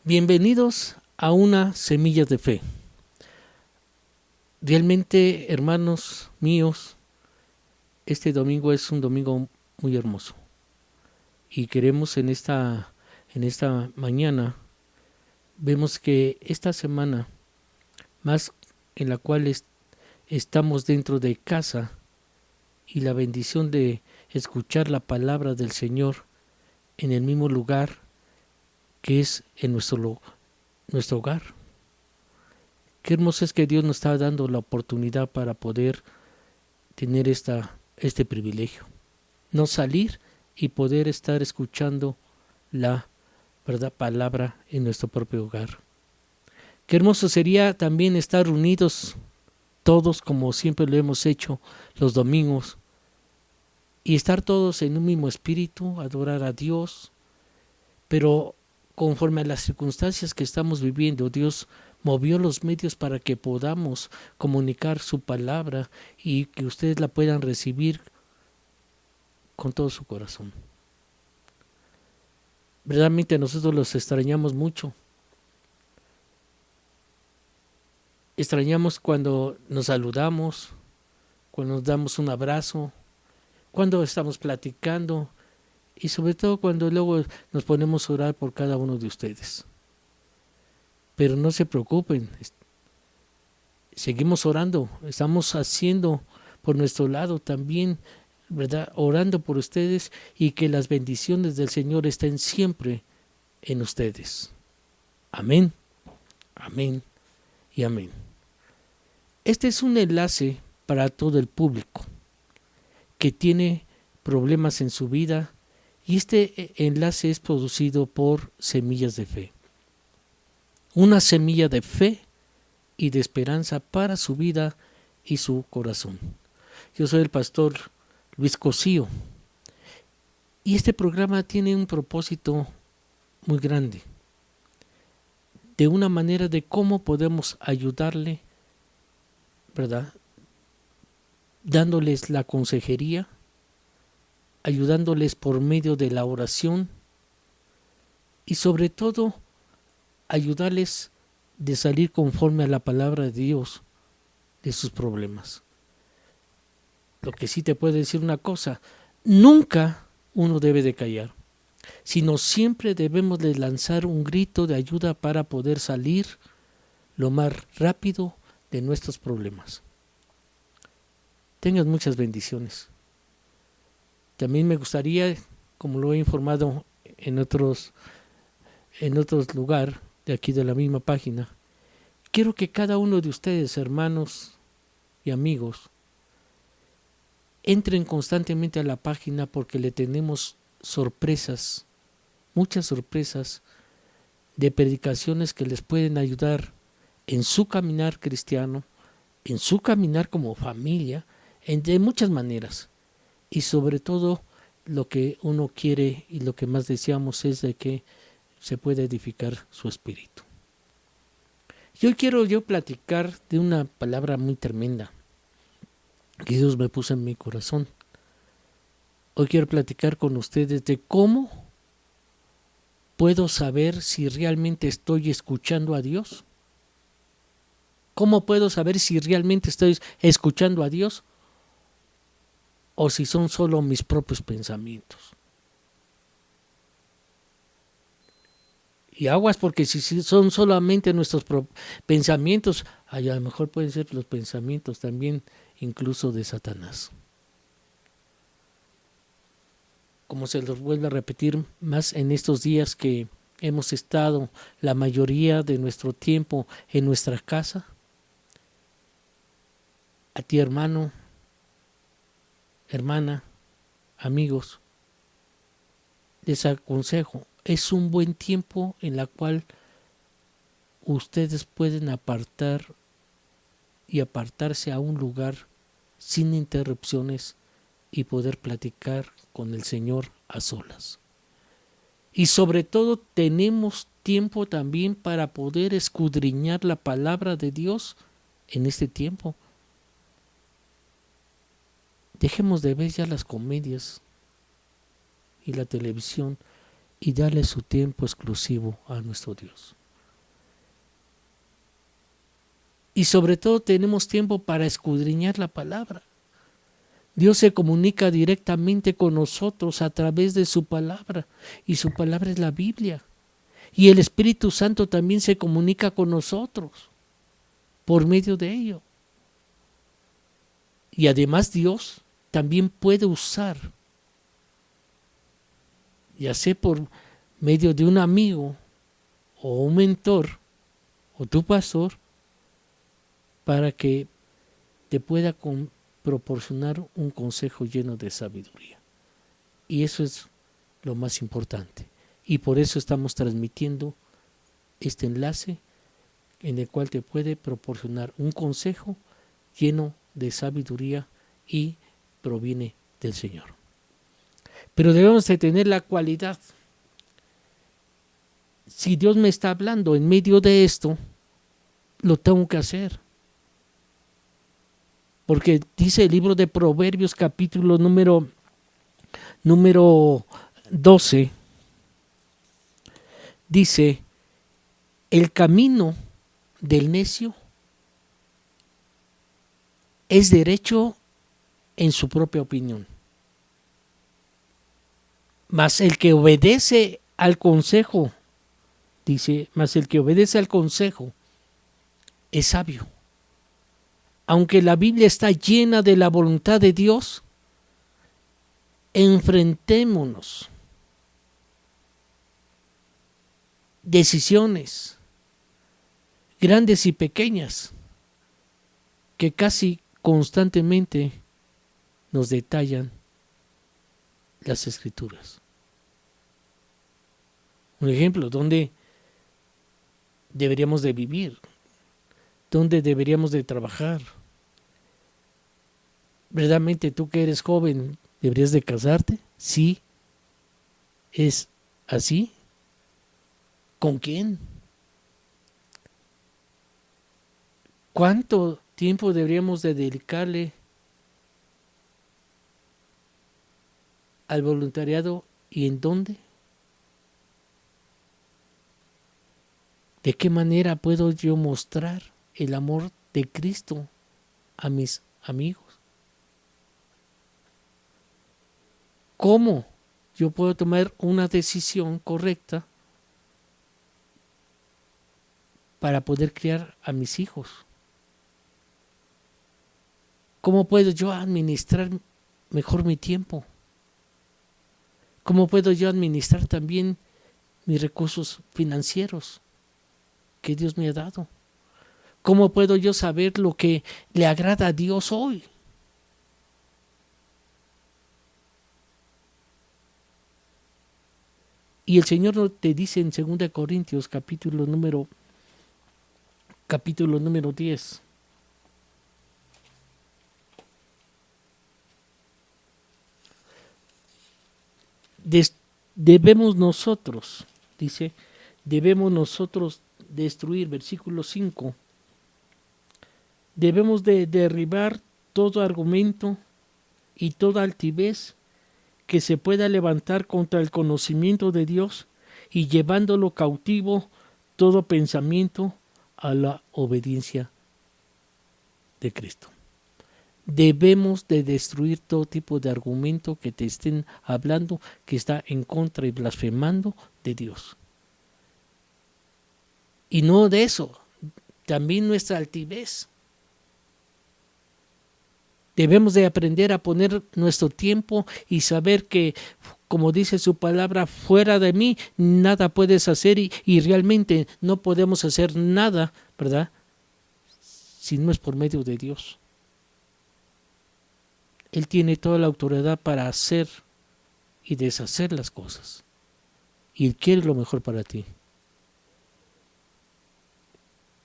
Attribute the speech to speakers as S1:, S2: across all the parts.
S1: Bienvenidos a una semilla de fe. Realmente, hermanos míos, este domingo es un domingo muy hermoso y queremos en esta mañana, vemos que esta semana, más en la cual estamos dentro de casa y la bendición de escuchar la palabra del Señor en el mismo lugar que es en nuestro hogar. Qué hermoso es que Dios nos está dando la oportunidad para poder tener este privilegio. No salir y poder estar escuchando la verdad palabra en nuestro propio hogar. Qué hermoso sería también estar unidos todos como siempre lo hemos hecho los domingos y estar todos en un mismo espíritu, adorar a Dios, pero conforme a las circunstancias que estamos viviendo, Dios movió los medios para que podamos comunicar su palabra y que ustedes la puedan recibir con todo su corazón. Verdaderamente nosotros los extrañamos mucho. Extrañamos cuando nos saludamos, cuando nos damos un abrazo, cuando estamos platicando y sobre todo cuando luego nos ponemos a orar por cada uno de ustedes. Pero no se preocupen, seguimos orando, estamos haciendo por nuestro lado también, ¿verdad? Orando por ustedes y que las bendiciones del Señor estén siempre en ustedes. Amén, amén y amén. Este es un enlace para todo el público que tiene problemas en su vida y este enlace es producido por Semillas de Fe. Una semilla de fe y de esperanza para su vida y su corazón. Yo soy el pastor Luis Cosío y este programa tiene un propósito muy grande, de una manera de cómo podemos ayudarle, ¿verdad? Dándoles la consejería, ayudándoles por medio de la oración y sobre todo ayudarles de salir conforme a la palabra de Dios de sus problemas. Lo que sí te puedo decir una cosa, nunca uno debe de callar, sino siempre debemos de lanzar un grito de ayuda para poder salir lo más rápido de nuestros problemas. Tengas muchas bendiciones. También me gustaría, como lo he informado en otros lugares de aquí de la misma página, quiero que cada uno de ustedes, hermanos y amigos, entren constantemente a la página porque le tenemos sorpresas, muchas sorpresas de predicaciones que les pueden ayudar en su caminar cristiano, en su caminar como familia, de muchas maneras. Y sobre todo lo que uno quiere y lo que más deseamos es de que se pueda edificar su espíritu. Y hoy quiero yo platicar de una palabra muy tremenda que Dios me puso en mi corazón. Hoy quiero platicar con ustedes de cómo puedo saber si realmente estoy escuchando a Dios. ¿Cómo puedo saber si realmente estoy escuchando a Dios o si son solo mis propios pensamientos? Y aguas, porque si son solamente nuestros pensamientos, a lo mejor pueden ser los pensamientos también incluso de Satanás. Como se los vuelvo a repetir más en estos días que hemos estado la mayoría de nuestro tiempo en nuestra casa, a ti hermano, hermana, amigos, les aconsejo, es un buen tiempo en el cual ustedes pueden apartarse a un lugar sin interrupciones y poder platicar con el Señor a solas. Y sobre todo tenemos tiempo también para poder escudriñar la palabra de Dios en este tiempo. Dejemos de ver ya las comedias y la televisión y darle su tiempo exclusivo a nuestro Dios. Y sobre todo tenemos tiempo para escudriñar la palabra. Dios se comunica directamente con nosotros a través de su palabra, y su palabra es la Biblia. Y el Espíritu Santo también se comunica con nosotros por medio de ello. Y además Dios también puede usar, ya sea por medio de un amigo o un mentor o tu pastor, para que te pueda proporcionar un consejo lleno de sabiduría. Y eso es lo más importante. Y por eso estamos transmitiendo este enlace en el cual te puede proporcionar un consejo lleno de sabiduría y proviene del Señor. Pero debemos de tener la cualidad. Si Dios me está hablando en medio de esto, lo tengo que hacer. Porque dice el libro de Proverbios, capítulo número 12, dice: el camino del necio es derecho en su propia opinión, mas el que obedece al consejo, dice, mas el que obedece al consejo es sabio. Aunque la Biblia está llena de la voluntad de Dios, enfrentémonos decisiones grandes y pequeñas que casi constantemente nos detallan las Escrituras. Un ejemplo, ¿dónde deberíamos de vivir? ¿Dónde deberíamos de trabajar? ¿Verdaderamente tú que eres joven deberías de casarte? Sí. ¿Es así? ¿Con quién? ¿Cuánto tiempo deberíamos de dedicarle al voluntariado y en dónde? ¿De qué manera puedo yo mostrar el amor de Cristo a mis amigos? ¿Cómo yo puedo tomar una decisión correcta para poder criar a mis hijos? ¿Cómo puedo yo administrar mejor mi tiempo? ¿Cómo puedo yo administrar también mis recursos financieros que Dios me ha dado? ¿Cómo puedo yo saber lo que le agrada a Dios hoy? Y el Señor te dice en 2 Corintios capítulo número 10. Debemos nosotros, dice, debemos nosotros destruir, versículo 5, debemos de derribar todo argumento y toda altivez que se pueda levantar contra el conocimiento de Dios, y llevándolo cautivo todo pensamiento a la obediencia de Cristo. Debemos de destruir todo tipo de argumento que te estén hablando que está en contra y blasfemando de Dios. Y no de eso, también nuestra altivez. Debemos de aprender a poner nuestro tiempo y saber que, como dice su palabra, fuera de mí nada puedes hacer, y realmente no podemos hacer nada, ¿verdad?, si no es por medio de Dios. Él tiene toda la autoridad para hacer y deshacer las cosas. Y Él quiere lo mejor para ti.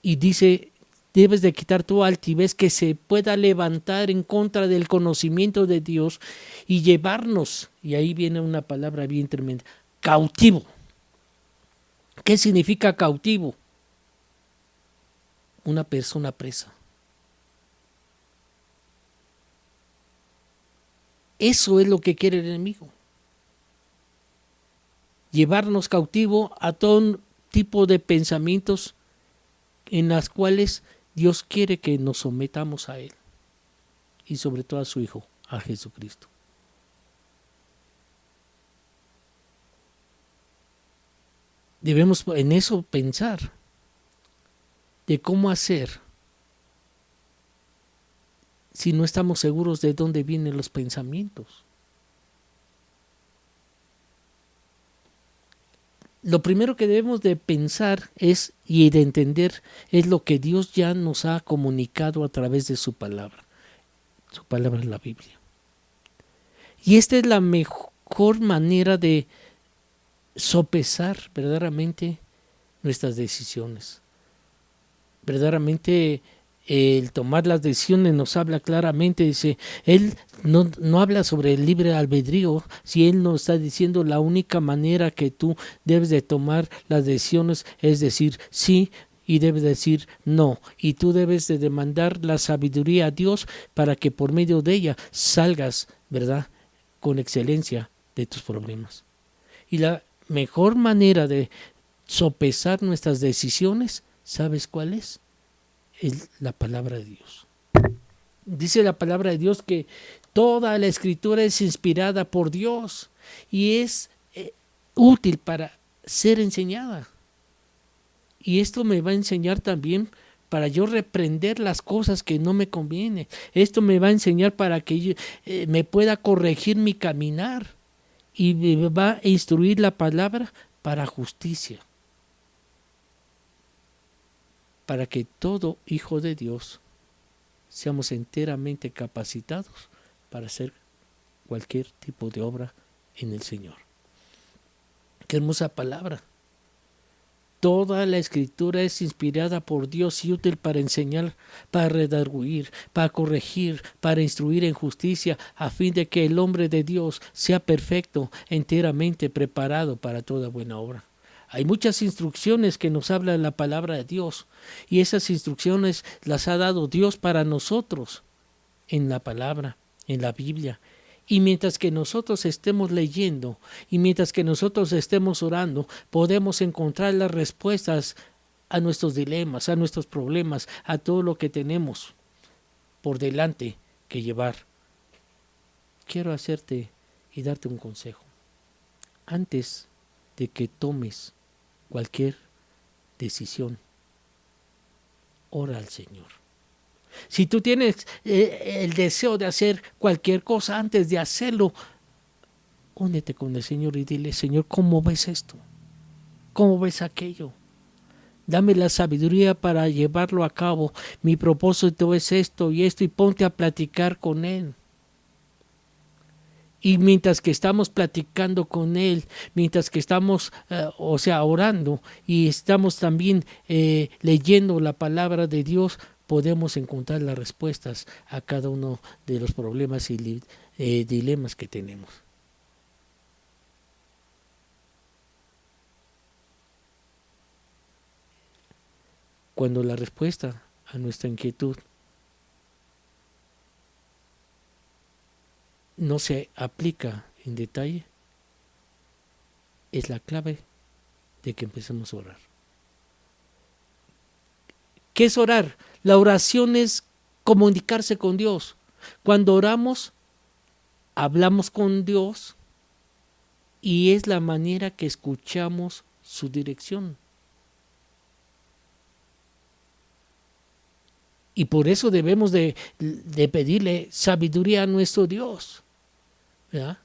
S1: Y dice, debes de quitar tu altivez que se pueda levantar en contra del conocimiento de Dios y llevarnos, y ahí viene una palabra bien tremenda, cautivo. ¿Qué significa cautivo? Una persona presa. Eso es lo que quiere el enemigo. llevarnos cautivo a todo tipo de pensamientos en las cuales Dios quiere que nos sometamos a Él y sobre todo a su Hijo, a Jesucristo. Debemos en eso pensar de cómo hacer si no estamos seguros de dónde vienen los pensamientos. Lo primero que debemos de pensar es y de entender es lo que Dios ya nos ha comunicado a través de su palabra. Su palabra es la Biblia. Y esta es la mejor manera de sopesar verdaderamente nuestras decisiones. Verdaderamente el tomar las decisiones nos habla claramente, dice, Él no habla sobre el libre albedrío, si Él nos está diciendo la única manera que tú debes de tomar las decisiones es decir sí y debes decir no, y tú debes de demandar la sabiduría a Dios para que por medio de ella salgas, ¿verdad?, con excelencia de tus problemas. Y la mejor manera de sopesar nuestras decisiones, ¿sabes cuál es? Es la palabra de Dios. Dice la palabra de Dios que toda la escritura es inspirada por Dios y es útil para ser enseñada. Y esto me va a enseñar también para yo reprender las cosas que no me convienen. Esto me va a enseñar para que yo, me pueda corregir mi caminar. Y me va a instruir la palabra para justicia. Para que todo hijo de Dios seamos enteramente capacitados para hacer cualquier tipo de obra en el Señor. Qué hermosa palabra. Toda la escritura es inspirada por Dios y útil para enseñar, para redarguir, para corregir, para instruir en justicia, a fin de que el hombre de Dios sea perfecto, enteramente preparado para toda buena obra. Hay muchas instrucciones que nos habla la palabra de Dios y esas instrucciones las ha dado Dios para nosotros en la palabra, en la Biblia. Y mientras que nosotros estemos leyendo y mientras que nosotros estemos orando, podemos encontrar las respuestas a nuestros dilemas, a nuestros problemas, a todo lo que tenemos por delante que llevar. Quiero hacerte y darte un consejo. Antes de que tomes cualquier decisión, ora al Señor. Si tú tienes el deseo de hacer cualquier cosa, antes de hacerlo, únete con el Señor y dile, Señor, ¿cómo ves esto? ¿Cómo ves aquello? Dame la sabiduría para llevarlo a cabo. Mi propósito es esto y esto, y ponte a platicar con Él. Y mientras que estamos platicando con Él, mientras que estamos, orando y estamos también leyendo la palabra de Dios, podemos encontrar las respuestas a cada uno de los problemas y dilemas que tenemos. Cuando la respuesta a nuestra inquietud no se aplica en detalle, es la clave de que empecemos a orar. ¿Qué es orar? La oración es comunicarse con Dios. Cuando oramos, hablamos con Dios y es la manera que escuchamos su dirección. Y por eso debemos de pedirle sabiduría a nuestro Dios, ¿verdad?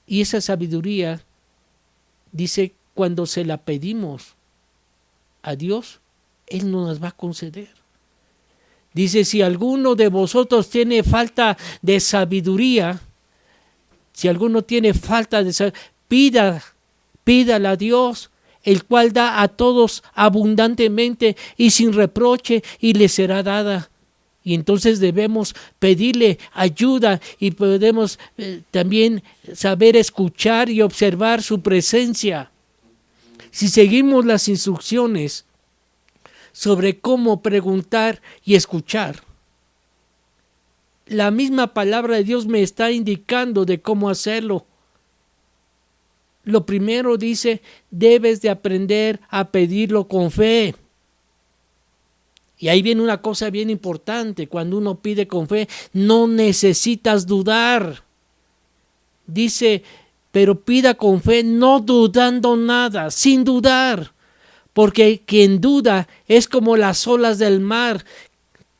S1: Y esa sabiduría, dice, cuando se la pedimos a Dios, Él no nos va a conceder. Dice, si alguno de vosotros tiene falta de sabiduría, si alguno tiene falta de sabiduría, pídala a Dios, el cual da a todos abundantemente y sin reproche, y le será dada. Y entonces debemos pedirle ayuda y podemos también saber escuchar y observar su presencia. Si seguimos las instrucciones sobre cómo preguntar y escuchar, la misma palabra de Dios me está indicando de cómo hacerlo. Lo primero dice, debes de aprender a pedirlo con fe. Y ahí viene una cosa bien importante, cuando uno pide con fe, no necesitas dudar. Dice, pero pida con fe, no dudando nada, sin dudar. Porque quien duda es como las olas del mar,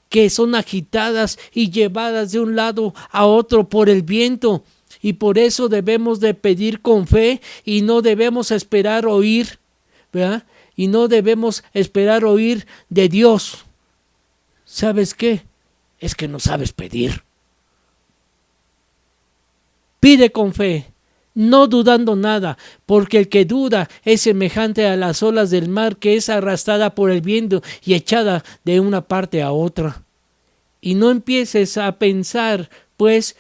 S1: que son agitadas y llevadas de un lado a otro por el viento. Y por eso debemos de pedir con fe y no debemos esperar oír, ¿verdad? Y no debemos esperar oír de Dios. ¿Sabes qué? Es que no sabes pedir. Pide con fe, no dudando nada, porque el que duda es semejante a las olas del mar, que es arrastrada por el viento y echada de una parte a otra. Y no empieces a pensar, pues,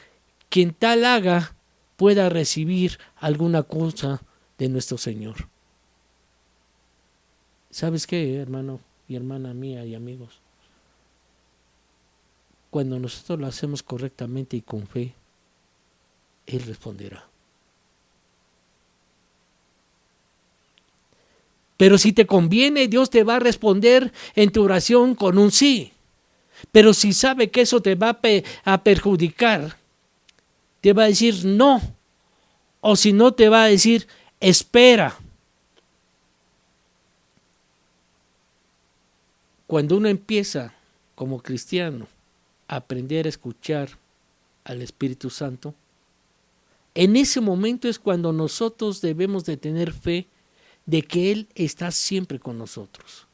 S1: quien tal haga pueda recibir alguna cosa de nuestro Señor. ¿Sabes qué, hermano y hermana mía y amigos? Cuando nosotros lo hacemos correctamente y con fe, Él responderá. Pero si te conviene, Dios te va a responder en tu oración con un sí. Pero si sabe que eso te va a perjudicar, te va a decir no. O si no, te va a decir espera. Cuando uno empieza como cristiano a aprender a escuchar al Espíritu Santo, en ese momento es cuando nosotros debemos de tener fe de que Él está siempre con nosotros.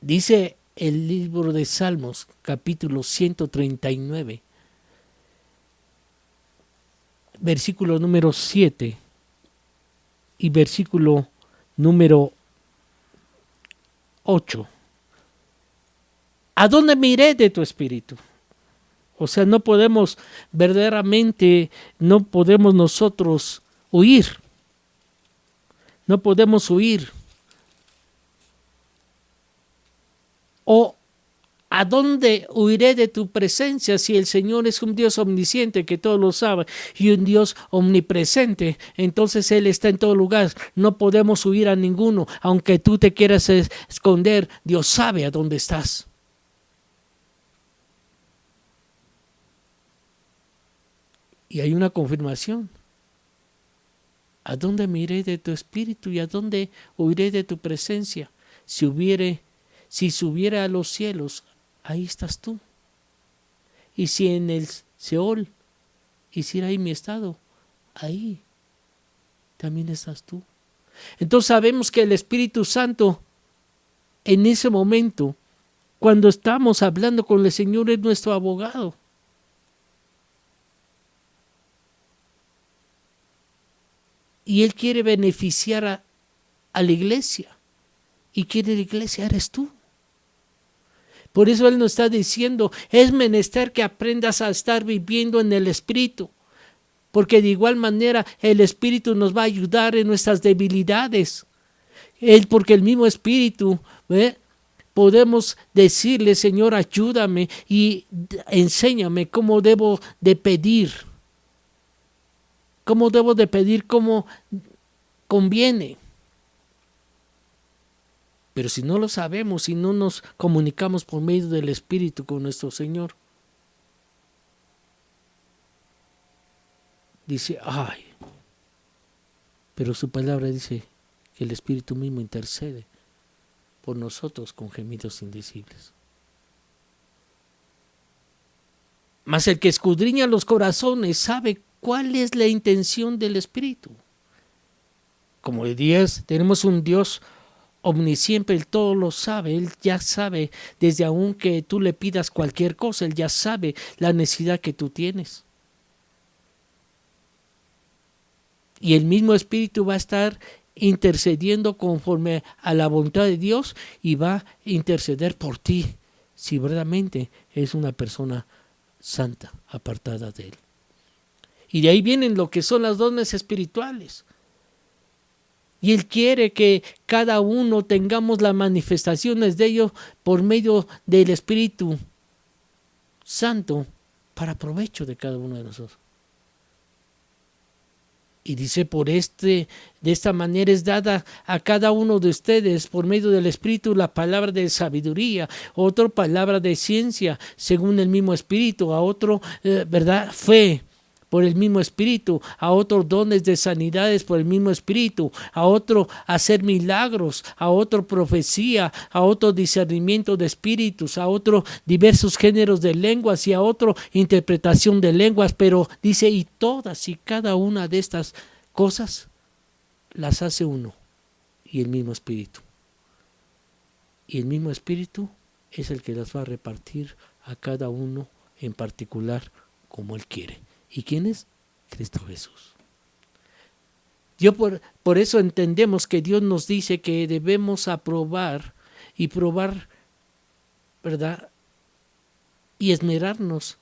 S1: Dice el libro de Salmos, capítulo 139, versículo número 7 y versículo número 8. ¿A dónde me iré de tu espíritu? O sea, no podemos verdaderamente, no podemos nosotros huir. No podemos huir. O ¿a dónde huiré de tu presencia si el Señor es un Dios omnisciente que todo lo sabe y un Dios omnipresente? Entonces Él está en todo lugar. No podemos huir a ninguno. Aunque tú te quieras esconder, Dios sabe a dónde estás. Y hay una confirmación. ¿A dónde me iré de tu espíritu y a dónde huiré de tu presencia? Si subiera a los cielos, ahí estás tú. Y si en el Seol hiciera ahí mi estado, ahí también estás tú. Entonces sabemos que el Espíritu Santo, en ese momento, cuando estamos hablando con el Señor, es nuestro abogado. Y Él quiere beneficiar a la iglesia. Y quiere la iglesia, eres tú. Por eso Él nos está diciendo, es menester que aprendas a estar viviendo en el Espíritu. Porque de igual manera el Espíritu nos va a ayudar en nuestras debilidades. Porque el mismo Espíritu, podemos decirle, Señor, ayúdame y enséñame cómo debo de pedir. Cómo debo de pedir, cómo conviene. Pero si no lo sabemos, si no nos comunicamos por medio del Espíritu con nuestro Señor, dice, ay, pero su palabra dice que el Espíritu mismo intercede por nosotros con gemidos indecibles. Mas el que escudriña los corazones sabe cuál es la intención del Espíritu. Como tenemos un Dios omnisciente, Él todo lo sabe, Él ya sabe, desde aun que tú le pidas cualquier cosa, Él ya sabe la necesidad que tú tienes. Y el mismo Espíritu va a estar intercediendo conforme a la voluntad de Dios y va a interceder por ti si verdaderamente es una persona santa, apartada de Él. Y de ahí vienen lo que son las dones espirituales. Y Él quiere que cada uno tengamos las manifestaciones de ello por medio del Espíritu Santo para provecho de cada uno de nosotros. Y dice, de esta manera es dada a cada uno de ustedes por medio del Espíritu la palabra de sabiduría, otra palabra de ciencia según el mismo Espíritu, a otro, ¿verdad? Fe por el mismo Espíritu, a otros dones de sanidades por el mismo Espíritu, a otro hacer milagros, a otro profecía, a otro discernimiento de espíritus, a otro diversos géneros de lenguas y a otro interpretación de lenguas. Pero dice, y todas y cada una de estas cosas las hace uno y el mismo Espíritu. Y el mismo Espíritu es el que las va a repartir a cada uno en particular como Él quiere. ¿Y quién es? Cristo Jesús. Por eso entendemos que Dios nos dice que debemos aprobar y probar, ¿verdad? Y esmerarnos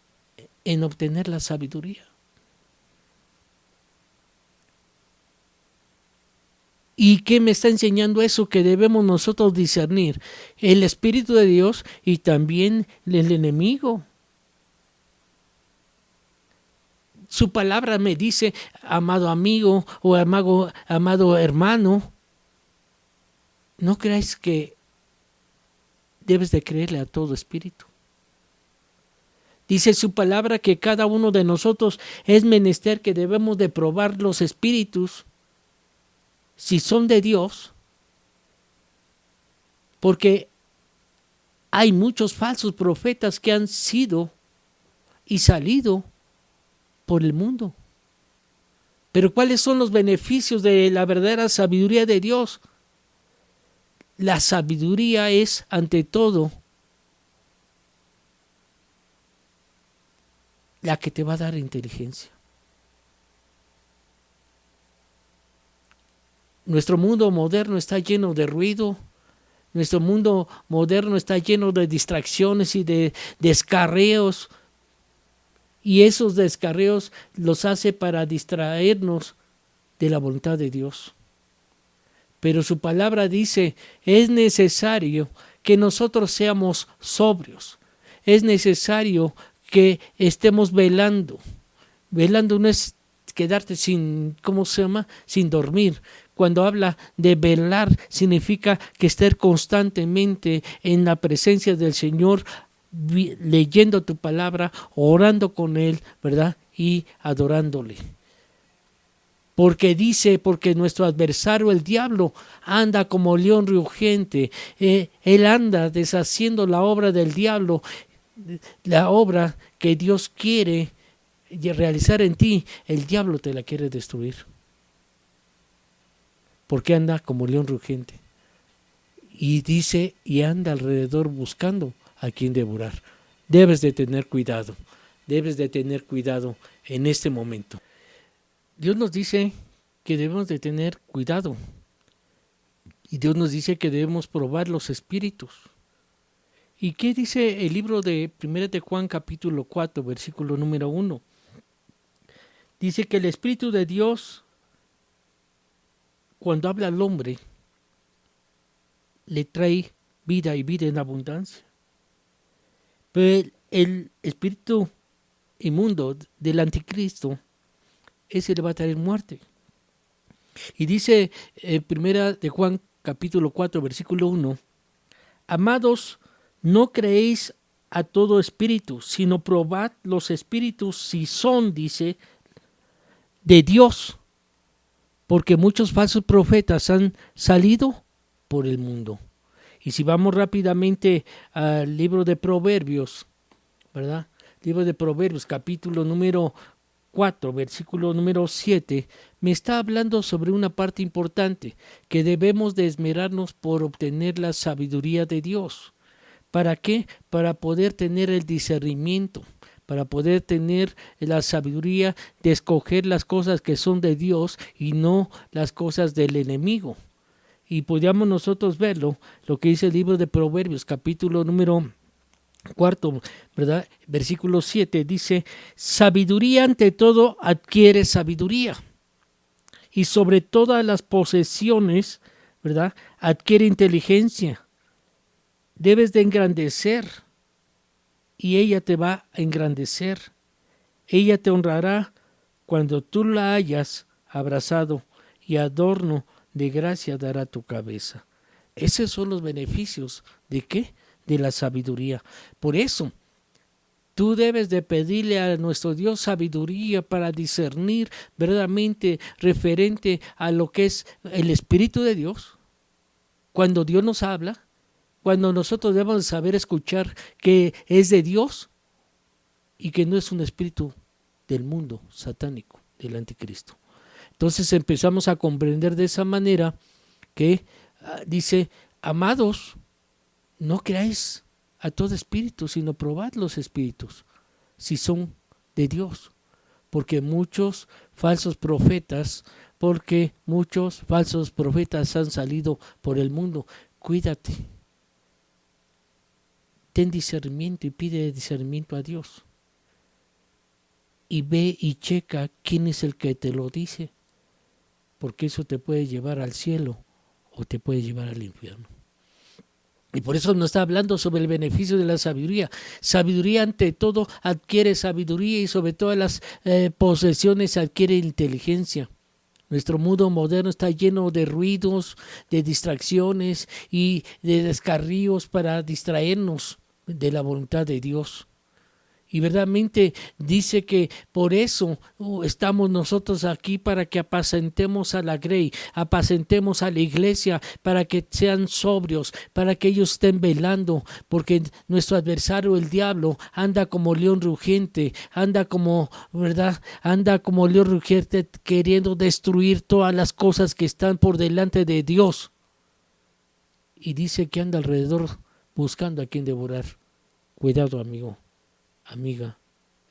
S1: en obtener la sabiduría. ¿Y qué me está enseñando eso? Que debemos nosotros discernir el Espíritu de Dios y también el enemigo. Su palabra me dice, amado amigo o amado hermano, no creáis que debes de creerle a todo espíritu. Dice su palabra que cada uno de nosotros es menester que debemos de probar los espíritus si son de Dios, porque hay muchos falsos profetas que han sido y salido por el mundo. Pero ¿cuáles son los beneficios de la verdadera sabiduría de Dios? La sabiduría es, ante todo, la que te va a dar inteligencia. Nuestro mundo moderno está lleno de ruido. Nuestro mundo moderno está lleno de distracciones y de descarrios. Y esos descarrios los hace para distraernos de la voluntad de Dios. Pero su palabra dice, es necesario que nosotros seamos sobrios. Es necesario que estemos velando. Velando no es quedarte sin dormir. Cuando habla de velar, significa que estar constantemente en la presencia del Señor, leyendo tu palabra, orando con Él, ¿verdad? Y adorándole. Porque nuestro adversario, el diablo, anda como león rugiente. Él anda deshaciendo la obra del diablo, la obra que Dios quiere realizar en ti. El diablo te la quiere destruir. Porque anda como león rugiente. Y dice, y anda alrededor buscando a quien devorar. Debes de tener cuidado. Debes de tener cuidado en este momento. Dios nos dice que debemos de tener cuidado. Y Dios nos dice que debemos probar los espíritus. ¿Y qué dice el libro de 1 de Juan capítulo 4, versículo número 1? Dice que el Espíritu de Dios, cuando habla al hombre, le trae vida y vida en abundancia. Pero el espíritu inmundo del anticristo, ese le va a traer muerte. Y dice en 1 de Juan capítulo 4 versículo 1, amados, no creéis a todo espíritu, sino probad los espíritus si son, dice, de Dios, porque muchos falsos profetas han salido por el mundo. Y si vamos rápidamente al libro de Proverbios, ¿verdad? Libro de Proverbios, capítulo número 4, versículo número 7, me está hablando sobre una parte importante, que debemos de esmerarnos por obtener la sabiduría de Dios. ¿Para qué? Para poder tener el discernimiento, para poder tener la sabiduría de escoger las cosas que son de Dios y no las cosas del enemigo. Y podríamos nosotros verlo, lo que dice el libro de Proverbios, capítulo número 4, ¿verdad? Versículo 7, dice, sabiduría ante todo adquiere sabiduría, y sobre todas las posesiones, ¿verdad? Adquiere inteligencia. Debes de engrandecer, y ella te va a engrandecer Ella te honrará cuando tú la hayas abrazado, y adorno de gracia dará tu cabeza. Esos son los beneficios ¿de qué? De la sabiduría. Por eso, tú debes de pedirle a nuestro Dios sabiduría para discernir verdaderamente referente a lo que es el Espíritu de Dios. Cuando Dios nos habla, cuando nosotros debemos saber escuchar que es de Dios y que no es un espíritu del mundo satánico, del anticristo. Entonces empezamos a comprender de esa manera que dice, amados, no creáis a todo espíritu, sino probad los espíritus, si son de Dios. Porque muchos falsos profetas han salido por el mundo. Cuídate. Ten discernimiento y pide discernimiento a Dios. Y ve y checa quién es el que te lo dice. Porque eso te puede llevar al cielo o te puede llevar al infierno. Y por eso nos está hablando sobre el beneficio de la sabiduría. Sabiduría ante todo adquiere sabiduría y sobre todas las posesiones adquiere inteligencia. Nuestro mundo moderno está lleno de ruidos, de distracciones y de descarríos para distraernos de la voluntad de Dios. Y verdaderamente dice que por eso estamos nosotros aquí, para que apacentemos a la grey, apacentemos a la iglesia, para que sean sobrios, para que ellos estén velando, porque nuestro adversario, el diablo, anda como león rugiente, anda como león rugiente queriendo destruir todas las cosas que están por delante de Dios. Y dice que anda alrededor buscando a quien devorar. Cuidado, amigo. Amiga,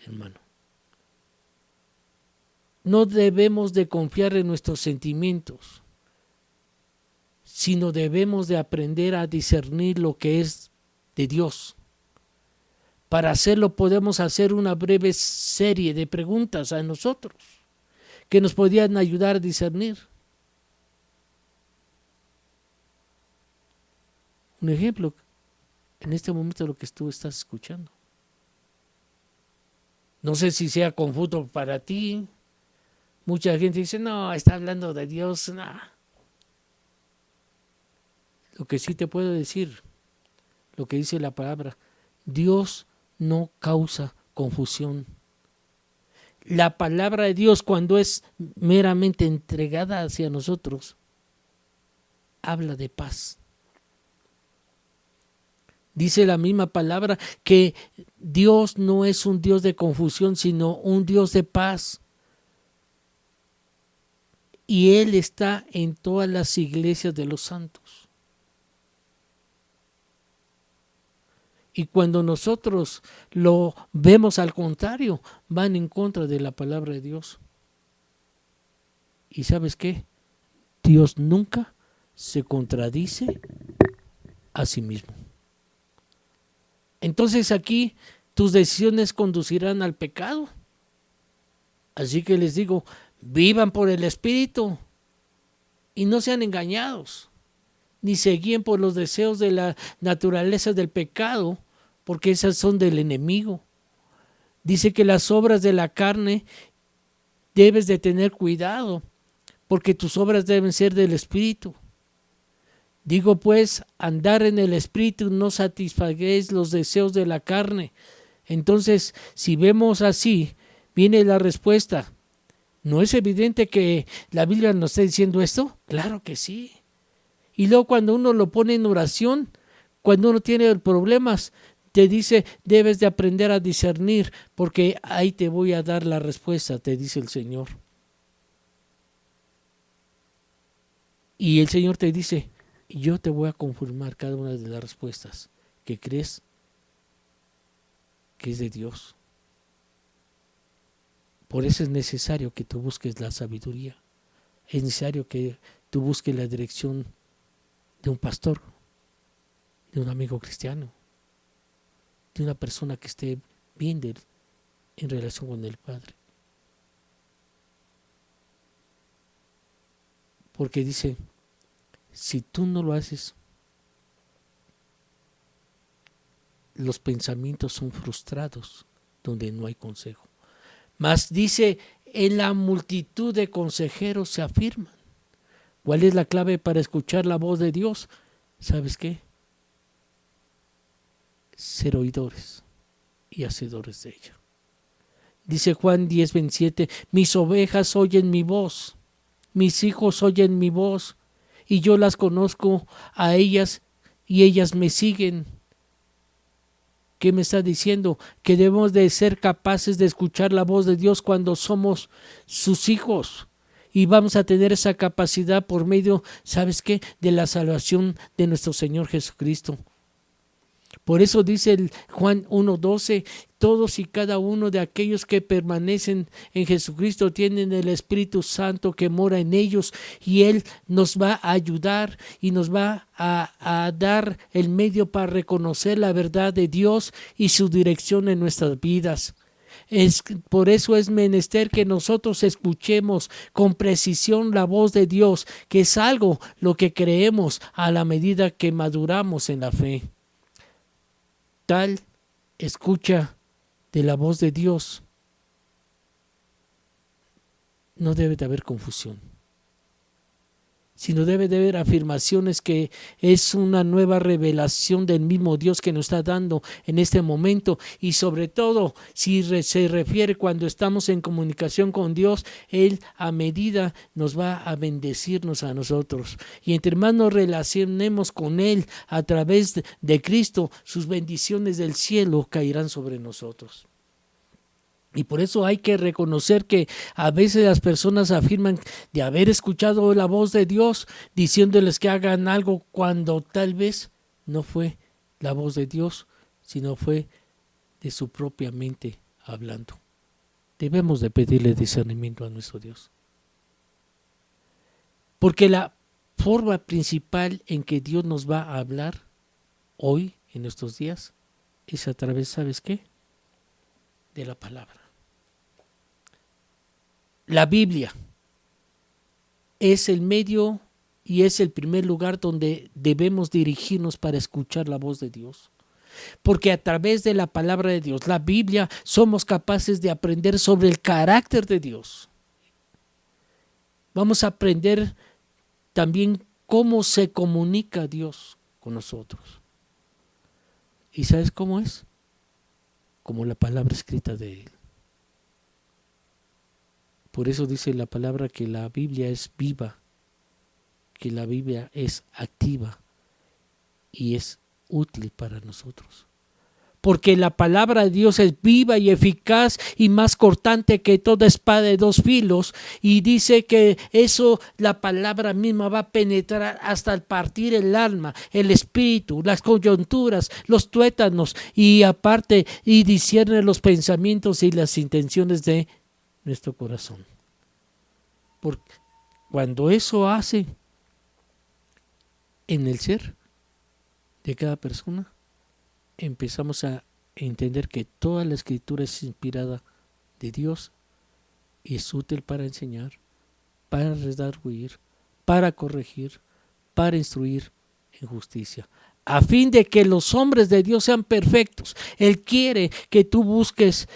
S1: hermano. No debemos de confiar en nuestros sentimientos, sino debemos de aprender a discernir lo que es de Dios. Para hacerlo podemos hacer una breve serie de preguntas a nosotros que nos podrían ayudar a discernir. Un ejemplo, en este momento lo que tú estás escuchando. No sé si sea confuso para ti. Mucha gente dice, no, está hablando de Dios. No. Lo que sí te puedo decir, lo que dice la palabra, Dios no causa confusión. La palabra de Dios, cuando es meramente entregada hacia nosotros, habla de paz. Dice la misma palabra que Dios no es un Dios de confusión, sino un Dios de paz. Y Él está en todas las iglesias de los santos. Y cuando nosotros lo vemos al contrario, van en contra de la palabra de Dios. ¿Y sabes qué? Dios nunca se contradice a sí mismo. Entonces aquí tus decisiones conducirán al pecado. Así que les digo, vivan por el Espíritu y no sean engañados, ni se guíen por los deseos de la naturaleza del pecado, porque esas son del enemigo. Dice que las obras de la carne debes de tener cuidado, porque tus obras deben ser del Espíritu. Digo pues, andar en el Espíritu, no satisfaguéis los deseos de la carne. Entonces, si vemos así, viene la respuesta. ¿No es evidente que la Biblia nos está diciendo esto? Claro que sí. Y luego cuando uno lo pone en oración, cuando uno tiene problemas, te dice, debes de aprender a discernir, porque ahí te voy a dar la respuesta, te dice el Señor. Y el Señor te dice, yo te voy a confirmar cada una de las respuestas que crees que es de Dios. Por eso es necesario que tú busques la sabiduría. Es necesario que tú busques la dirección de un pastor, de un amigo cristiano, de una persona que esté bien en relación con el Padre. Porque dice, si tú no lo haces, los pensamientos son frustrados donde no hay consejo. Mas dice, en la multitud de consejeros se afirman. ¿Cuál es la clave para escuchar la voz de Dios? ¿Sabes qué? Ser oidores y hacedores de ella. Dice Juan 10:27, mis ovejas oyen mi voz, mis hijos oyen mi voz, y yo las conozco a ellas y ellas me siguen. ¿Qué me está diciendo? Que debemos de ser capaces de escuchar la voz de Dios cuando somos sus hijos. Y vamos a tener esa capacidad por medio, ¿sabes qué? De la salvación de nuestro Señor Jesucristo. Por eso dice el Juan 1:12, todos y cada uno de aquellos que permanecen en Jesucristo tienen el Espíritu Santo que mora en ellos, y Él nos va a ayudar y nos va a dar el medio para reconocer la verdad de Dios y su dirección en nuestras vidas. Por eso es menester que nosotros escuchemos con precisión la voz de Dios, que es algo lo que creemos a la medida que maduramos en la fe. Tal escucha de la voz de Dios, no debe de haber confusión, sino debe de haber afirmaciones que es una nueva revelación del mismo Dios que nos está dando en este momento. Y sobre todo, si se refiere cuando estamos en comunicación con Dios, Él a medida nos va a bendecirnos a nosotros. Y entre más nos relacionemos con Él a través de Cristo, sus bendiciones del cielo caerán sobre nosotros. Y por eso hay que reconocer que a veces las personas afirman de haber escuchado la voz de Dios diciéndoles que hagan algo cuando tal vez no fue la voz de Dios, sino fue de su propia mente hablando. Debemos de pedirle discernimiento a nuestro Dios. Porque la forma principal en que Dios nos va a hablar hoy, en estos días, es a través, ¿sabes qué? De la palabra. La Biblia es el medio y es el primer lugar donde debemos dirigirnos para escuchar la voz de Dios. Porque a través de la palabra de Dios, la Biblia, somos capaces de aprender sobre el carácter de Dios. Vamos a aprender también cómo se comunica Dios con nosotros. ¿Y sabes cómo es? Como la palabra escrita de Él. Por eso dice la palabra que la Biblia es viva, que la Biblia es activa y es útil para nosotros. Porque la palabra de Dios es viva y eficaz y más cortante que toda espada de dos filos, y dice que eso, la palabra misma va a penetrar hasta el partir el alma, el espíritu, las coyunturas, los tuétanos, y aparte y discierne los pensamientos y las intenciones de nuestro corazón. Porque cuando eso hace en el ser de cada persona, empezamos a entender que toda la escritura es inspirada de Dios y es útil para enseñar, para redarguir, para corregir, para instruir en justicia, a fin de que los hombres de Dios sean perfectos. Él quiere que tú busques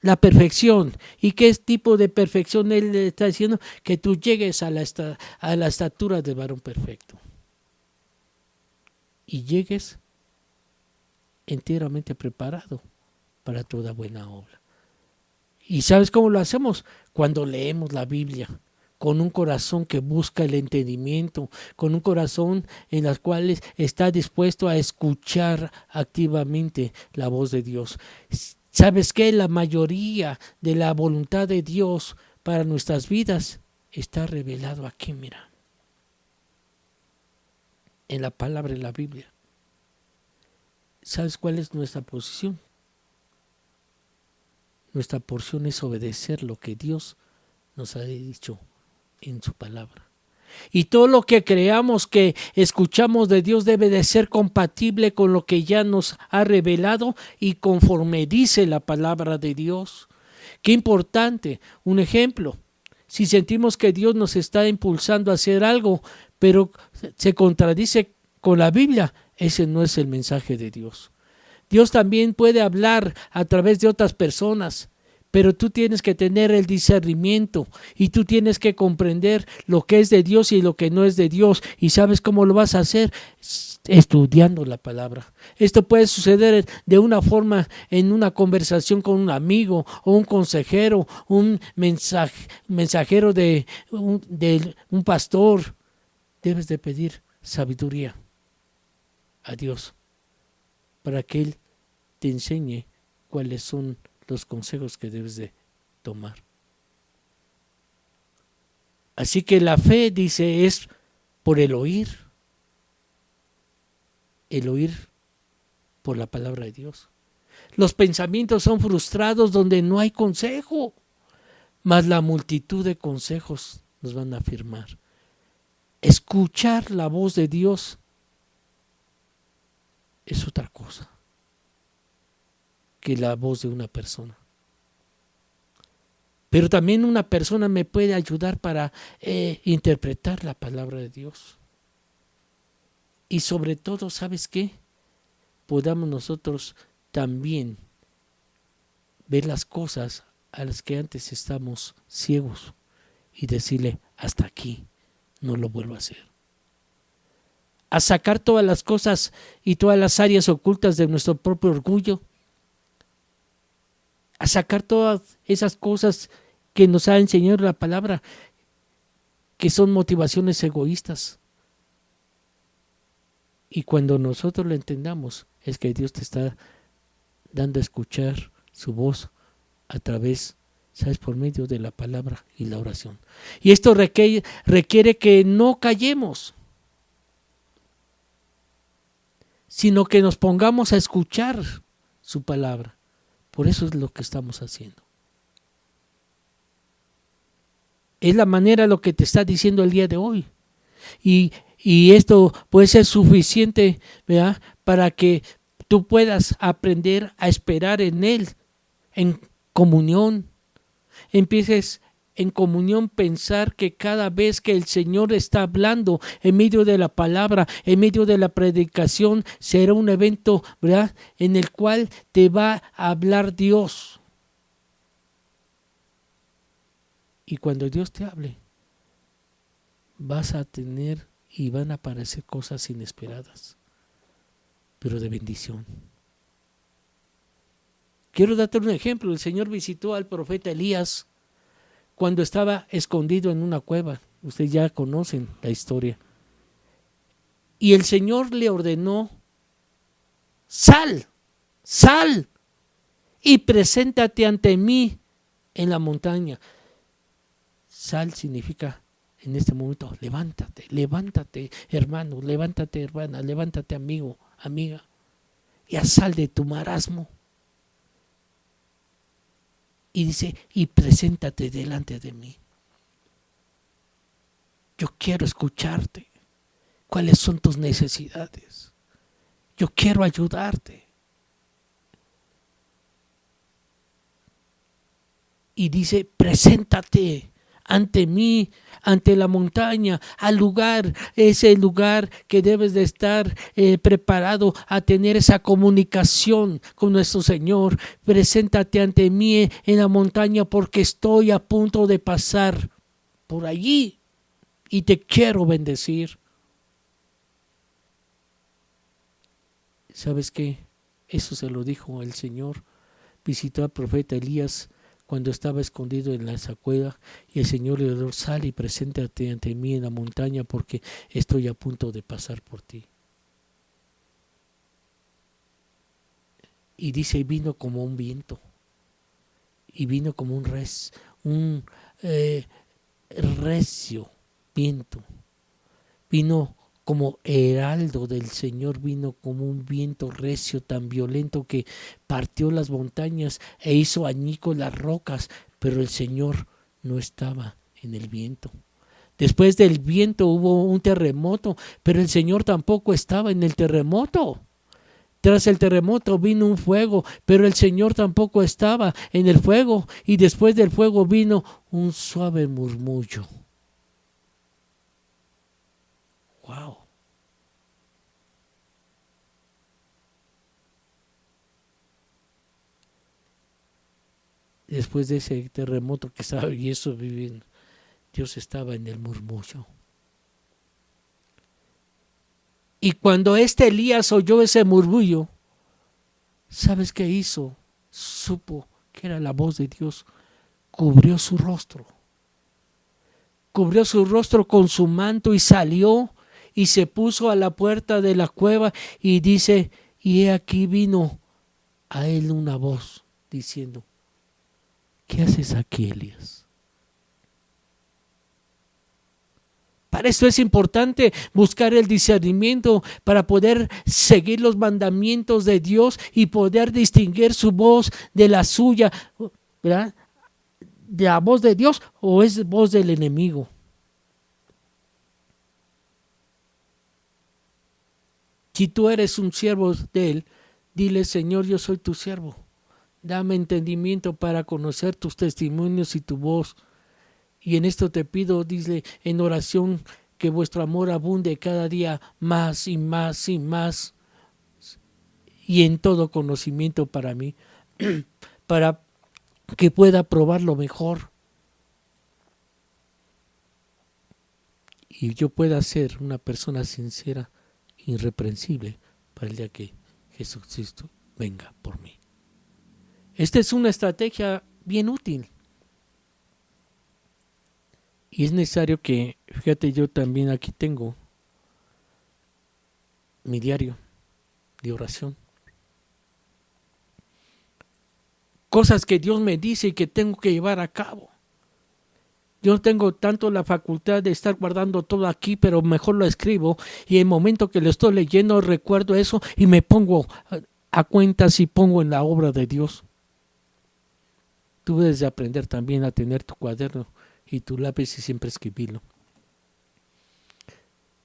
S1: la perfección. ¿Y qué tipo de perfección Él le está diciendo? Que tú llegues a la estatura del varón perfecto. Y llegues enteramente preparado para toda buena obra. ¿Y sabes cómo lo hacemos? Cuando leemos la Biblia, con un corazón que busca el entendimiento, con un corazón en el cual está dispuesto a escuchar activamente la voz de Dios. ¿Sabes qué? La mayoría de la voluntad de Dios para nuestras vidas está revelado aquí, mira, en la palabra de la Biblia. ¿Sabes cuál es nuestra posición? Nuestra porción es obedecer lo que Dios nos ha dicho en su palabra. Y todo lo que creamos que escuchamos de Dios debe de ser compatible con lo que ya nos ha revelado y conforme dice la palabra de Dios. Qué importante. Un ejemplo, si sentimos que Dios nos está impulsando a hacer algo, pero se contradice con la Biblia, ese no es el mensaje de Dios. Dios también puede hablar a través de otras personas, pero tú tienes que tener el discernimiento y tú tienes que comprender lo que es de Dios y lo que no es de Dios. ¿Y sabes cómo lo vas a hacer? Estudiando la palabra. Esto puede suceder de una forma en una conversación con un amigo o un consejero, un mensajero de un pastor. Debes de pedir sabiduría a Dios para que Él te enseñe cuáles son los consejos que debes de tomar. Así que la fe, dice, es por el oír por la palabra de Dios. Los pensamientos son frustrados donde no hay consejo, mas la multitud de consejos nos van a afirmar. Escuchar la voz de Dios es otra cosa que la voz de una persona. Pero también una persona me puede ayudar para interpretar la palabra de Dios. Y sobre todo, ¿sabes qué? Podamos nosotros también ver las cosas a las que antes estamos ciegos y decirle, hasta aquí, no lo vuelvo a hacer. A sacar todas las cosas y todas las áreas ocultas de nuestro propio orgullo. A sacar todas esas cosas que nos ha enseñado la palabra, que son motivaciones egoístas. Y cuando nosotros lo entendamos, es que Dios te está dando a escuchar su voz a través, ¿sabes?, por medio de la palabra y la oración. Y esto requiere que no callemos, sino que nos pongamos a escuchar su palabra. Por eso es lo que estamos haciendo. Es la manera lo que te está diciendo el día de hoy. Y esto puede ser suficiente, ¿verdad?, para que tú puedas aprender a esperar en Él, en comunión. Empieces en comunión pensar que cada vez que el Señor está hablando en medio de la palabra, en medio de la predicación, será un evento, ¿verdad?, en el cual te va a hablar Dios. Y cuando Dios te hable, vas a tener y van a aparecer cosas inesperadas, pero de bendición. Quiero darte un ejemplo. El Señor visitó al profeta Elías cuando estaba escondido en una cueva. Ustedes ya conocen la historia. Y el Señor le ordenó, sal y preséntate ante mí en la montaña. Sal significa en este momento, levántate hermano, levántate hermana, levántate amigo, amiga, y sal de tu marasmo. Y dice, y preséntate delante de mí. Yo quiero escucharte. ¿Cuáles son tus necesidades? Yo quiero ayudarte. Y dice, preséntate ante mí, ante la montaña, al lugar, ese lugar que debes de estar preparado a tener esa comunicación con nuestro Señor. Preséntate ante mí en la montaña porque estoy a punto de pasar por allí y te quiero bendecir. ¿Sabes qué? Eso se lo dijo el Señor. Visitó al profeta Elías cuando estaba escondido en la cueva, y el Señor le dijo, sal y preséntate ante mí en la montaña porque estoy a punto de pasar por ti. Y dice, vino como un viento, y vino como un recio viento, vino como heraldo del Señor, vino como un viento recio tan violento que partió las montañas e hizo añicos las rocas, pero el Señor no estaba en el viento. Después del viento hubo un terremoto, pero el Señor tampoco estaba en el terremoto. Tras el terremoto vino un fuego, pero el Señor tampoco estaba en el fuego. Y después del fuego vino un suave murmullo. ¡Wow! después de ese terremoto que estaba y eso viviendo, Dios estaba en el murmullo. Y cuando Elías oyó ese murmullo, ¿sabes qué hizo? Supo que era la voz de Dios. Cubrió su rostro con su manto y salió y se puso a la puerta de la cueva y dice, y he aquí vino a él una voz diciendo, ¿qué haces aquí, Elías? Para esto es importante buscar el discernimiento para poder seguir los mandamientos de Dios y poder distinguir su voz de la suya, ¿verdad? ¿De la voz de Dios o es voz del enemigo? Si tú eres un siervo de Él, dile, Señor, yo soy tu siervo. Dame entendimiento para conocer tus testimonios y tu voz. Y en esto te pido, dile en oración, que vuestro amor abunde cada día más y más y más. Y en todo conocimiento para mí, para que pueda probar lo mejor. Y yo pueda ser una persona sincera, irreprensible, para el día que Jesucristo venga por mí. Esta es una estrategia bien útil. Y es necesario que, fíjate, yo también aquí tengo mi diario de oración. Cosas que Dios me dice y que tengo que llevar a cabo. Yo no tengo tanto la facultad de estar guardando todo aquí, pero mejor lo escribo y en el momento que lo estoy leyendo recuerdo eso y me pongo a cuentas y pongo en la obra de Dios. Tú debes de aprender también a tener tu cuaderno y tu lápiz y siempre escribirlo.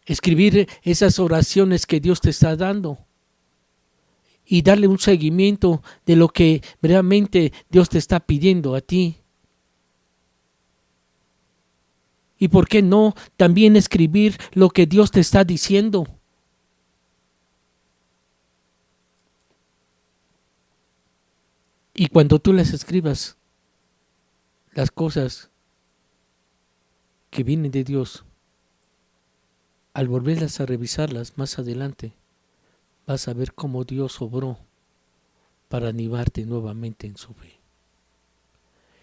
S1: Escribir esas oraciones que Dios te está dando y darle un seguimiento de lo que realmente Dios te está pidiendo a ti. Y por qué no también escribir lo que Dios te está diciendo. Y cuando tú las escribas, las cosas que vienen de Dios, al volverlas a revisarlas más adelante, vas a ver cómo Dios obró para animarte nuevamente en su fe.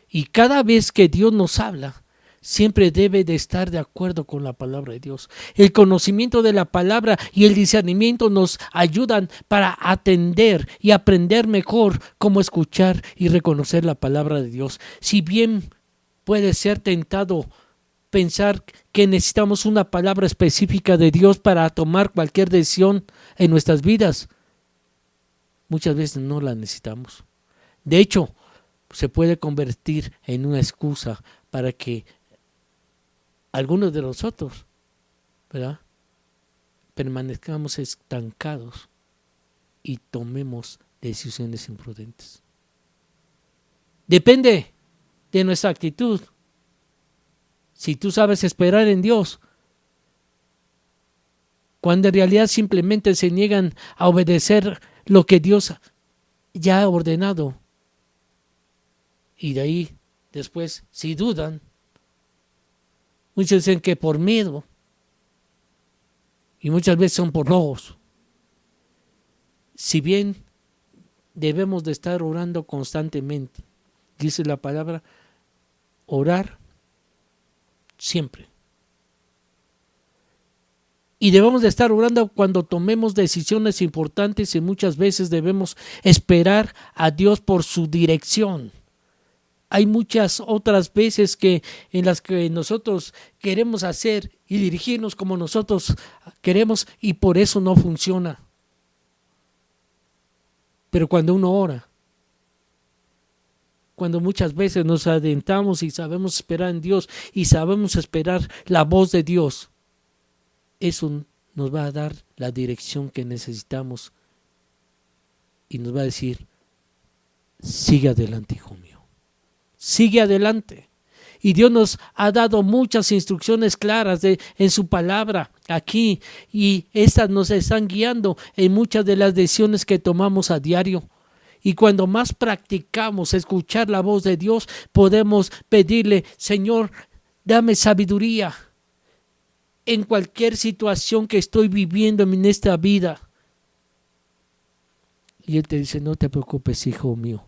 S1: Y cada vez que Dios nos habla, siempre debe de estar de acuerdo con la palabra de Dios. El conocimiento de la palabra y el discernimiento nos ayudan para atender y aprender mejor cómo escuchar y reconocer la palabra de Dios. Si bien puede ser tentado pensar que necesitamos una palabra específica de Dios para tomar cualquier decisión en nuestras vidas, muchas veces no la necesitamos. De hecho, se puede convertir en una excusa para que algunos de nosotros, ¿verdad?, permanezcamos estancados y tomemos decisiones imprudentes. Depende de nuestra actitud. Si tú sabes esperar en Dios, cuando en realidad simplemente se niegan a obedecer lo que Dios ya ha ordenado, y de ahí después, si dudan, muchos dicen que por miedo, y muchas veces son por lobos. Si bien debemos de estar orando constantemente, dice la palabra, orar siempre. Y debemos de estar orando cuando tomemos decisiones importantes y muchas veces debemos esperar a Dios por su dirección. Hay muchas otras veces en las que nosotros queremos hacer y dirigirnos como nosotros queremos y por eso no funciona. Pero cuando uno ora, cuando muchas veces nos adentramos y sabemos esperar en Dios y sabemos esperar la voz de Dios, eso nos va a dar la dirección que necesitamos y nos va a decir, sigue adelante, hijo mío. Sigue adelante. Y Dios nos ha dado muchas instrucciones claras en su palabra aquí y estas nos están guiando en muchas de las decisiones que tomamos a diario. Y cuando más practicamos escuchar la voz de Dios, podemos pedirle, Señor, dame sabiduría en cualquier situación que estoy viviendo en esta vida. Y Él te dice, no te preocupes, hijo mío.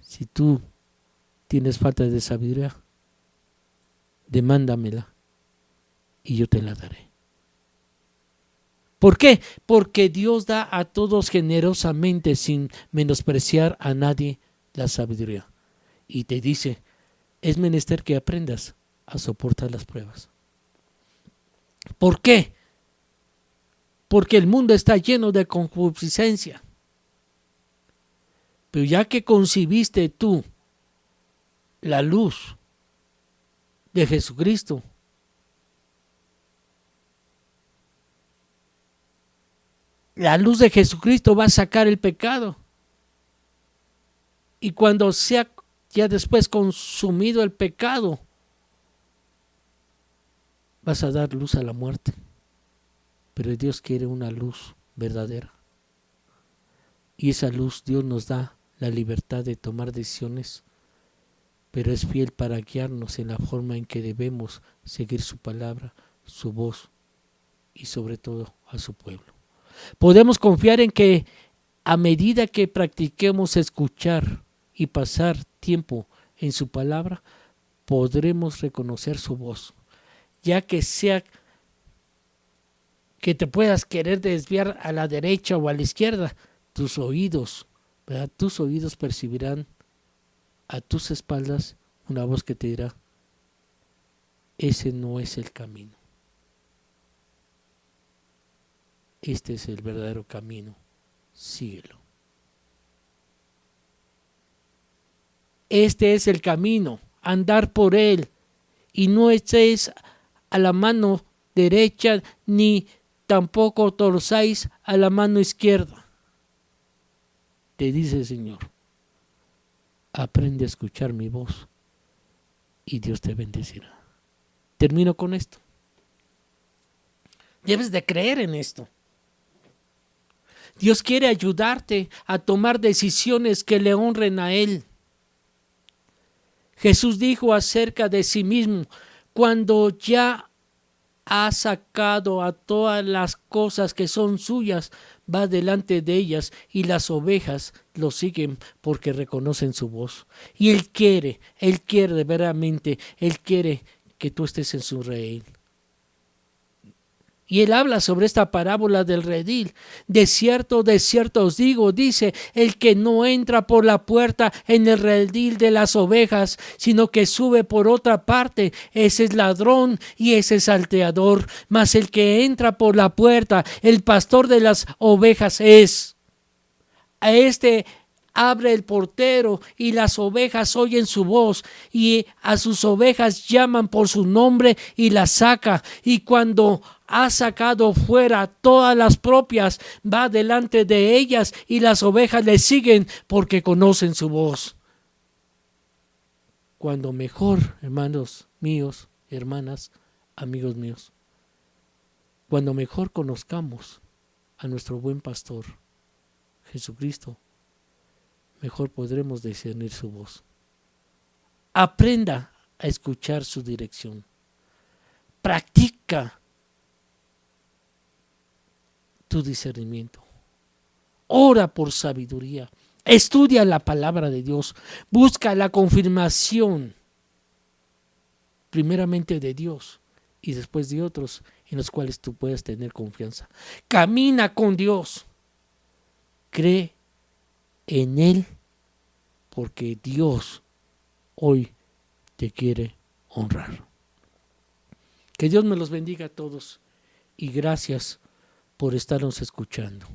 S1: Si tú tienes falta de sabiduría, demándamela y yo te la daré. ¿Por qué? Porque Dios da a todos generosamente sin menospreciar a nadie la sabiduría. Y te dice, es menester que aprendas a soportar las pruebas. ¿Por qué? Porque el mundo está lleno de concupiscencia. Pero ya que concibiste tú la luz de Jesucristo, la luz de Jesucristo va a sacar el pecado. Y cuando sea ya después consumido el pecado, vas a dar luz a la muerte. Pero Dios quiere una luz verdadera. Y esa luz Dios nos da la libertad de tomar decisiones, pero es fiel para guiarnos en la forma en que debemos seguir su palabra, su voz y sobre todo a su pueblo. Podemos confiar en que a medida que practiquemos escuchar y pasar tiempo en su palabra, podremos reconocer su voz, ya que sea que te puedas querer desviar a la derecha o a la izquierda, tus oídos, ¿verdad? Tus oídos percibirán a tus espaldas una voz que te dirá, ese no es el camino. Este es el verdadero camino, síguelo. Este es el camino, andar por él, y no estés a la mano derecha ni tampoco torzáis a la mano izquierda. Te dice el Señor, aprende a escuchar mi voz y Dios te bendecirá. Termino con esto. Debes de creer en esto. Dios quiere ayudarte a tomar decisiones que le honren a Él. Jesús dijo acerca de sí mismo, cuando ya ha sacado a todas las cosas que son suyas, va delante de ellas y las ovejas lo siguen porque reconocen su voz. Y Él quiere verdaderamente, Él quiere que tú estés en su reino. Y Él habla sobre esta parábola del redil. De cierto os digo, dice, el que no entra por la puerta en el redil de las ovejas, sino que sube por otra parte, ese es ladrón y ese es salteador. Mas el que entra por la puerta, el pastor de las ovejas es. A este abre el portero y las ovejas oyen su voz y a sus ovejas llaman por su nombre y las saca. Y cuando ha sacado fuera todas las propias, va delante de ellas y las ovejas le siguen porque conocen su voz. Cuando mejor, hermanos míos, hermanas, amigos míos, cuando mejor conozcamos a nuestro buen pastor, Jesucristo, mejor podremos discernir su voz. Aprenda a escuchar su dirección. Practica tu discernimiento. Ora por sabiduría. Estudia la palabra de Dios. Busca la confirmación, primeramente de Dios y después de otros en los cuales tú puedas tener confianza. Camina con Dios. Cree en Él, porque Dios hoy te quiere honrar. Que Dios me los bendiga a todos y gracias por estarnos escuchando.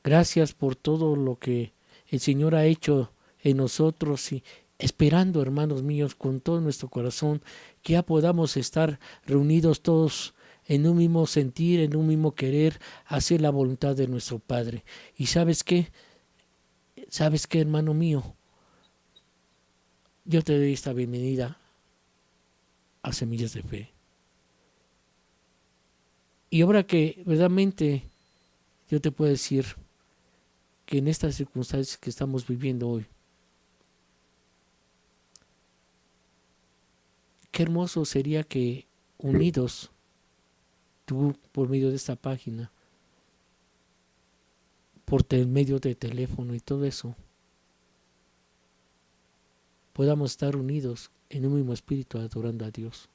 S1: Gracias por todo lo que el Señor ha hecho en nosotros y esperando, hermanos míos, con todo nuestro corazón, que ya podamos estar reunidos todos en un mismo sentir, en un mismo querer, hacer la voluntad de nuestro Padre. ¿Y sabes qué? ¿Sabes qué, hermano mío? Yo te doy esta bienvenida a Semillas de Fe. Y ahora que verdaderamente yo te puedo decir que en estas circunstancias que estamos viviendo hoy, qué hermoso sería que unidos, tú por medio de esta página, por medio de teléfono y todo eso, podamos estar unidos en un mismo espíritu adorando a Dios.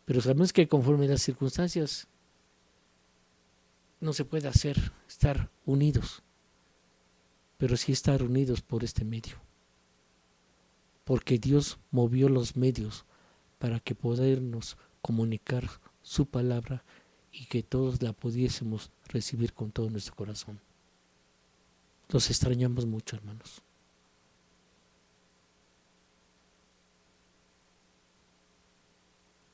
S1: Pero sabemos que conforme las circunstancias no se puede hacer estar unidos, pero sí estar unidos por este medio, porque Dios movió los medios para que podernos comunicar su palabra y que todos la pudiésemos recibir con todo nuestro corazón. Los extrañamos mucho, hermanos.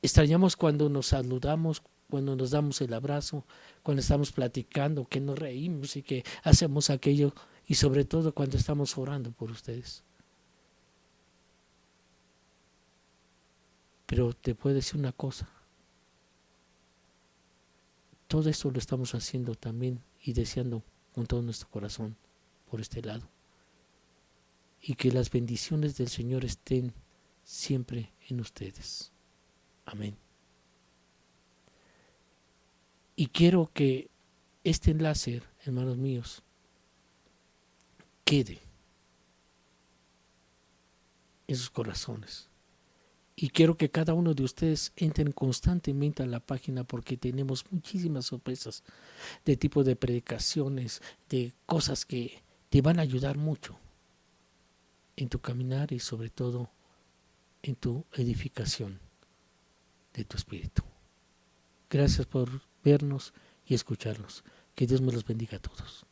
S1: Extrañamos cuando nos saludamos, cuando nos damos el abrazo, cuando estamos platicando, que nos reímos y que hacemos aquello, y sobre todo cuando estamos orando por ustedes. Pero te puedo decir una cosa, todo esto lo estamos haciendo también y deseando con todo nuestro corazón por este lado. Y que las bendiciones del Señor estén siempre en ustedes. Amén. Y quiero que este enlace, hermanos míos, quede en sus corazones. Y quiero que cada uno de ustedes entren constantemente a la página porque tenemos muchísimas sorpresas de tipo de predicaciones, de cosas que te van a ayudar mucho en tu caminar y sobre todo en tu edificación de tu espíritu. Gracias por vernos y escucharnos. Que Dios me los bendiga a todos.